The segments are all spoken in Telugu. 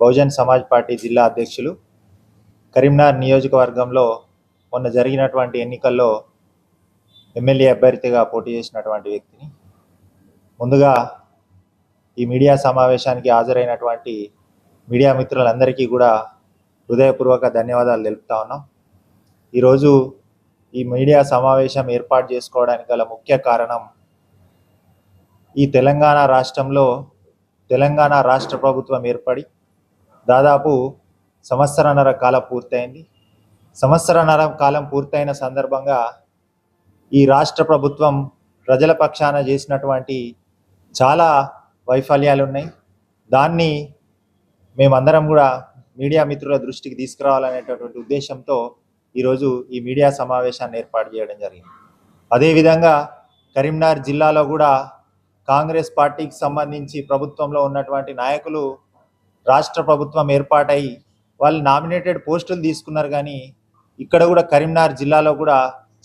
బహుజన్ సమాజ్ పార్టీ జిల్లా అధ్యక్షులు. కరీంనగర్ నియోజకవర్గంలో మొన్న జరిగినటువంటి ఎన్నికల్లో ఎమ్మెల్యే అభ్యర్థిగా పోటీ చేసినటువంటి వ్యక్తిని. ముందుగా ఈ మీడియా సమావేశానికి హాజరైనటువంటి మీడియా మిత్రులందరికీ కూడా హృదయపూర్వక ధన్యవాదాలు తెలుపుతా ఉన్నాం. ఈరోజు ఈ మీడియా సమావేశం ఏర్పాటు చేసుకోవడానికి గల ముఖ్య కారణం, ఈ తెలంగాణ రాష్ట్రంలో తెలంగాణ రాష్ట్ర ప్రభుత్వం ఏర్పడి దాదాపు సంవత్సరన్నర కాలం పూర్తయింది. సంవత్సరన్నర కాలం పూర్తయిన సందర్భంగా ఈ రాష్ట్ర ప్రభుత్వం ప్రజల పక్షాన చేసినటువంటి చాలా వైఫల్యాలు ఉన్నాయి. దాన్ని మేమందరం కూడా మీడియా మిత్రుల దృష్టికి తీసుకురావాలనేటటువంటి ఉద్దేశంతో ఈరోజు ఈ మీడియా సమావేశాన్ని ఏర్పాటు చేయడం జరిగింది. అదేవిధంగా కరీంనగర్ జిల్లాలో కూడా కాంగ్రెస్ పార్టీకి సంబంధించి ప్రభుత్వంలో ఉన్నటువంటి నాయకులు రాష్ట్ర ప్రభుత్వం ఏర్పాటై వాళ్ళు నామినేటెడ్ పోస్టులు తీసుకున్నారు, కానీ ఇక్కడ కూడా కరీంనగర్ జిల్లాలో కూడా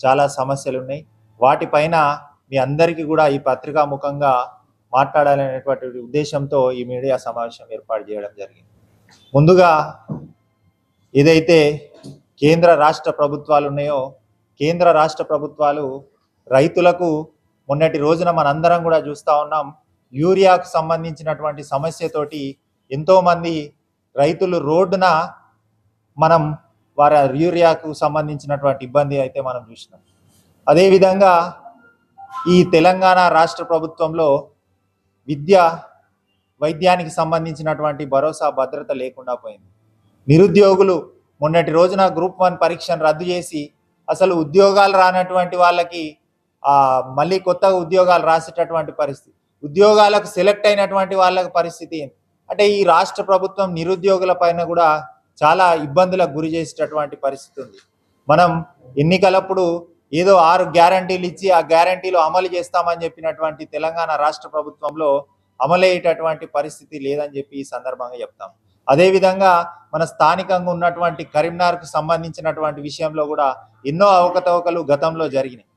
చాలా సమస్యలు ఉన్నాయి. వాటిపైన మీ అందరికీ కూడా ఈ పత్రికా ముఖంగా మాట్లాడాలనేటువంటి ఉద్దేశంతో ఈ మీడియా సమావేశం ఏర్పాటు చేయడం జరిగింది. ముందుగా ఏదైతే కేంద్ర రాష్ట్ర ప్రభుత్వాలు ఉన్నాయో, కేంద్ర రాష్ట్ర ప్రభుత్వాలు రైతులకు మొన్నటి రోజున మనందరం కూడా చూస్తూ ఉన్నాం, యూరియాకు సంబంధించినటువంటి సమస్యతోటి ఎంతోమంది రైతులు రోడ్డున మనం వారి యూరియాకు సంబంధించినటువంటి ఇబ్బంది అయితే మనం చూసినాం. అదేవిధంగా ఈ తెలంగాణ రాష్ట్ర ప్రభుత్వంలో వైద్యానికి సంబంధించినటువంటి భరోసా భద్రత లేకుండా పోయింది. నిరుద్యోగులు మొన్నటి రోజున గ్రూప్ 1 పరీక్షను రద్దు చేసి అసలు ఉద్యోగాలు రానటువంటి వాళ్ళకి మళ్ళీ కొత్తగా ఉద్యోగాలు రాసేటటువంటి పరిస్థితి, ఉద్యోగాలకు సెలెక్ట్ అయినటువంటి వాళ్ళకి పరిస్థితి. అంటే ఈ రాష్ట్ర ప్రభుత్వం నిరుద్యోగుల పైన కూడా చాలా ఇబ్బందులకు గురి చేసేటటువంటి పరిస్థితి ఉంది. మనం ఎన్నికలప్పుడు ఏదో 6 గ్యారంటీలు ఇచ్చి ఆ గ్యారంటీలు అమలు చేస్తామని చెప్పినటువంటి తెలంగాణ రాష్ట్ర ప్రభుత్వంలో అమలయ్యేటటువంటి పరిస్థితి లేదని చెప్పి ఈ సందర్భంగా చెప్తాం. అదేవిధంగా మన స్థానికంగా ఉన్నటువంటి కరీంనగర్కు సంబంధించినటువంటి విషయంలో కూడా ఎన్నో అవకతవకలు గతంలో జరిగినాయి.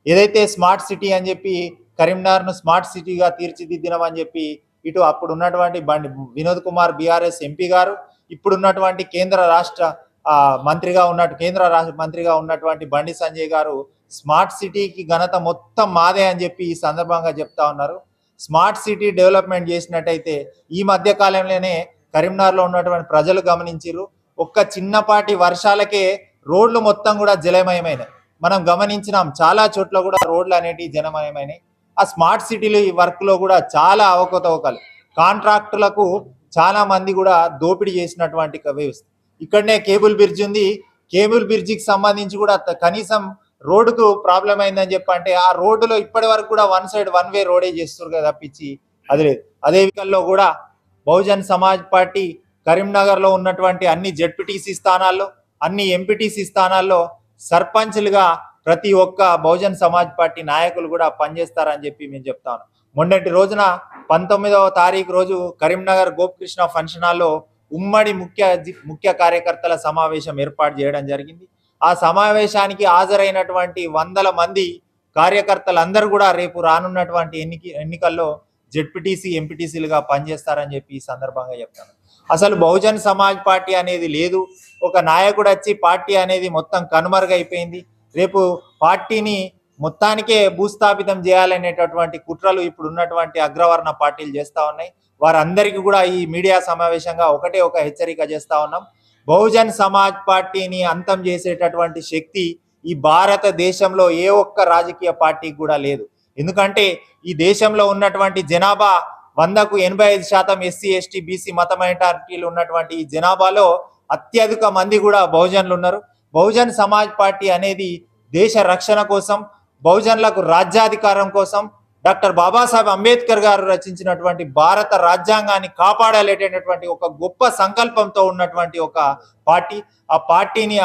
ఏదైతే స్మార్ట్ సిటీ అని చెప్పి కరీంనగర్ను స్మార్ట్ సిటీగా తీర్చిదిద్దినామని చెప్పి ఇటు అప్పుడు ఉన్నటువంటి వినోద్ కుమార్ బీఆర్ఎస్ ఎంపీ గారు, ఇప్పుడున్నటువంటి కేంద్ర మంత్రిగా ఉన్నటువంటి బండి సంజయ్ గారు స్మార్ట్ సిటీకి ఘనత మొత్తం మాదే అని చెప్పి ఈ సందర్భంగా చెప్తా ఉన్నారు. స్మార్ట్ సిటీ డెవలప్మెంట్ చేసినట్టయితే ఈ మధ్య కాలంలోనే కరీంనగర్లో ఉన్నటువంటి ప్రజలు గమనించారు, ఒక్క చిన్నపాటి వర్షాలకే రోడ్లు మొత్తం కూడా జలమయమైనాయి. మనం గమనించినాం, చాలా చోట్ల కూడా రోడ్లు అనేటివి జలమయమైనాయి. ఆ స్మార్ట్ సిటీలు ఈ వర్క్లో కూడా చాలా అవకతవకలు, కాంట్రాక్టులకు చాలా మంది కూడా దోపిడీ చేసినటువంటి వ్యవస్థ. ఇక్కడనే కేబుల్ బ్రిడ్జ్ ఉంది, కేబుల్ బ్రిడ్జికి సంబంధించి కూడా కనీసం రోడ్డుకు ప్రాబ్లం అయిందని చెప్పంటే ఆ రోడ్డులో ఇప్పటి వరకు కూడా వన్ వే రోడే చేస్తారు కదా తప్పించి అది లేదు. అదే విధంగా కూడా బహుజన్ సమాజ్ పార్టీ కరీంనగర్లో ఉన్నటువంటి అన్ని జెడ్పీటీసీ స్థానాల్లో, అన్ని ఎంపీటీసీ స్థానాల్లో సర్పంచ్లుగా ప్రతి ఒక్క బహుజన్ సమాజ్ పార్టీ నాయకులు కూడా పనిచేస్తారని చెప్పి మేము చెప్తాను. మొన్నటి రోజున 19వ తారీఖు రోజు కరీంనగర్ గోపకృష్ణ ఫంక్షన్ హాల్లో ఉమ్మడి ముఖ్య కార్యకర్తల సమావేశం ఏర్పాటు చేయడం జరిగింది. ఆ సమావేశానికి హాజరైనటువంటి వందల మంది కార్యకర్తలందరూ కూడా రేపు రానున్నటువంటి ఎన్నికల్లో జెడ్పీటీసీ ఎంపీటీసీలుగా పనిచేస్తారని చెప్పి ఈ సందర్భంగా చెప్తాను. అసలు బహుజన్ సమాజ్ పార్టీ అనేది లేదు, ఒక నాయకుడు వచ్చి పార్టీ అనేది మొత్తం కనుమరుగైపోయింది. రేపు పార్టీని మొత్తానికే భూస్థాపితం చేయాలనేటటువంటి కుట్రలు ఇప్పుడు ఉన్నటువంటి అగ్రవర్ణ పార్టీలు చేస్తూ ఉన్నాయి. వారందరికీ కూడా ఈ మీడియా సమావేశంగా ఒక హెచ్చరిక చేస్తూ ఉన్నాం, బహుజన్ సమాజ్ పార్టీని అంతం చేసేటటువంటి శక్తి ఈ భారతదేశంలో ఏ ఒక్క రాజకీయ పార్టీకి కూడా లేదు. ఎందుకంటే ఈ దేశంలో ఉన్నటువంటి జనాభా 100కు 85% ఎస్సీ ఎస్టీ బీసీ మత మైనారిటీలు ఉన్నటువంటి ఈ జనాభాలో అత్యధిక మంది కూడా బహుజనులు ఉన్నారు. బహుజన్ సమాజ్ పార్టీ అనేది దేశ రక్షణ కోసం, బహుజనులకు రాజ్యాధికారం కోసం డాక్టర్ బాబాసాహెబ్ అంబేద్కర్ గారు రచించినటువంటి భారత రాజ్యాంగాన్ని కాపాడాలేటటువంటి ఒక గొప్ప సంకల్పంతో ఉన్నటువంటి ఒక పార్టీ. ఆ పార్టీని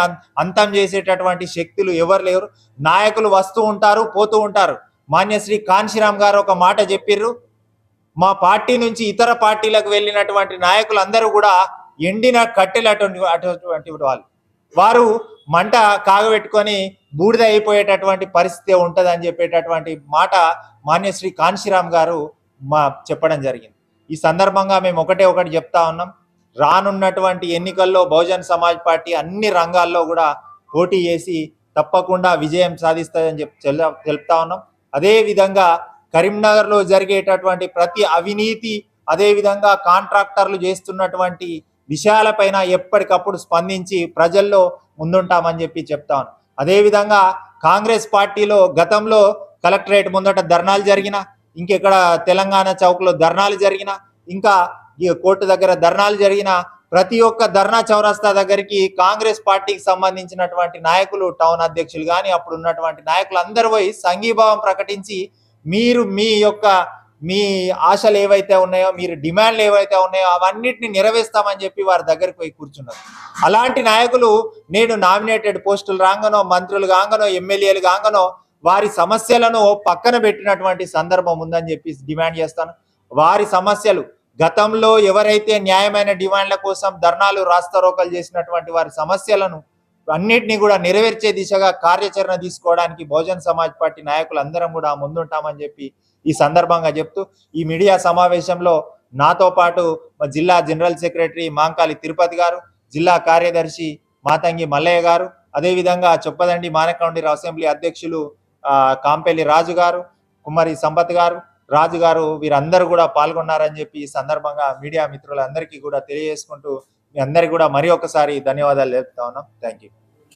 అంతం చేసేటటువంటి శక్తులు ఎవరు లేరు. నాయకులు వస్తూ ఉంటారు, పోతూ ఉంటారు. మాన్యశ్రీ కాన్షీరామ్ గారు ఒక మాట చెప్పిర్రు, మా పార్టీ నుంచి ఇతర పార్టీలకు వెళ్ళినటువంటి నాయకులు అందరూ కూడా ఎండిన కట్టెలు అటువంటి వారు మంట కాగబెట్టుకొని బూడిద అయిపోయేటటువంటి పరిస్థితి ఉంటుందని చెప్పేటటువంటి మాట మాన్యశ్రీ కాన్షీరామ్ గారు చెప్పడం జరిగింది. ఈ సందర్భంగా మేము ఒకటి చెప్తా ఉన్నాం, రానున్నటువంటి ఎన్నికల్లో బహుజన్ సమాజ్ పార్టీ అన్ని రంగాల్లో కూడా పోటీ చేసి తప్పకుండా విజయం సాధిస్తుందని తెలుపుతా ఉన్నాం. అదేవిధంగా కరీంనగర్లో జరిగేటటువంటి ప్రతి అవినీతి, అదేవిధంగా కాంట్రాక్టర్లు చేస్తున్నటువంటి విషయాలపైన ఎప్పటికప్పుడు స్పందించి ప్రజల్లో ముందుంటామని చెప్తా ఉన్నాం. అదేవిధంగా కాంగ్రెస్ పార్టీలో గతంలో కలెక్టరేట్ ముందట ధర్నాలు జరిగిన, ఇంకెక్కడ తెలంగాణ చౌక్లో ధర్నాలు జరిగిన, ఇంకా కోర్టు దగ్గర ధర్నాలు జరిగిన, ప్రతి ఒక్క ధర్నా చౌరస్తా దగ్గరికి కాంగ్రెస్ పార్టీకి సంబంధించినటువంటి నాయకులు, టౌన్ అధ్యక్షులు కానీ అప్పుడు ఉన్నటువంటి నాయకులు అందరూ పోయి సంఘీభావం ప్రకటించి మీరు మీ ఆశలు ఏవైతే ఉన్నాయో, మీరు డిమాండ్లు ఏవైతే ఉన్నాయో అవన్నిటిని నెరవేర్స్తామని చెప్పి వారి దగ్గరికి పోయి కూర్చున్నారు. అలాంటి నాయకులు నేను నామినేటెడ్ పోస్టులు రాగానో, మంత్రులు కాగానో, ఎమ్మెల్యేలు కాగానో వారి సమస్యలను పక్కన పెట్టినటువంటి సందర్భం ఉందని చెప్పి డిమాండ్ చేస్తాను. వారి సమస్యలు గతంలో ఎవరైతే న్యాయమైన డిమాండ్ల కోసం ధర్నాలు, రాస్తారోకలు చేసినటువంటి వారి సమస్యలను అన్నిటినీ కూడా నెరవేర్చే దిశగా కార్యాచరణ తీసుకోవడానికి బహుజన్ సమాజ్ పార్టీ నాయకులు అందరం కూడా ముందుంటామని చెప్పి ఈ సందర్భంగా చెప్తూ, ఈ మీడియా సమావేశంలో నాతో పాటు జిల్లా జనరల్ సెక్రటరీ మాంకాలి తిరుపతి గారు, జిల్లా కార్యదర్శి మాతంగి మల్లయ్య గారు, అదేవిధంగా చొప్పదండి మానకొండూరు అసెంబ్లీ అధ్యక్షులు కాంపెల్లి రాజు గారు, కుమ్మరి సంపత్ గారు, రాజు గారు, వీరందరూ కూడా పాల్గొన్నారని చెప్పి ఈ సందర్భంగా మీడియా మిత్రులందరికీ కూడా తెలియజేసుకుంటూ మీ అందరికీ కూడా మరి ఒకసారి ధన్యవాదాలు తెలుపుతా ఉన్నాం. Thank you.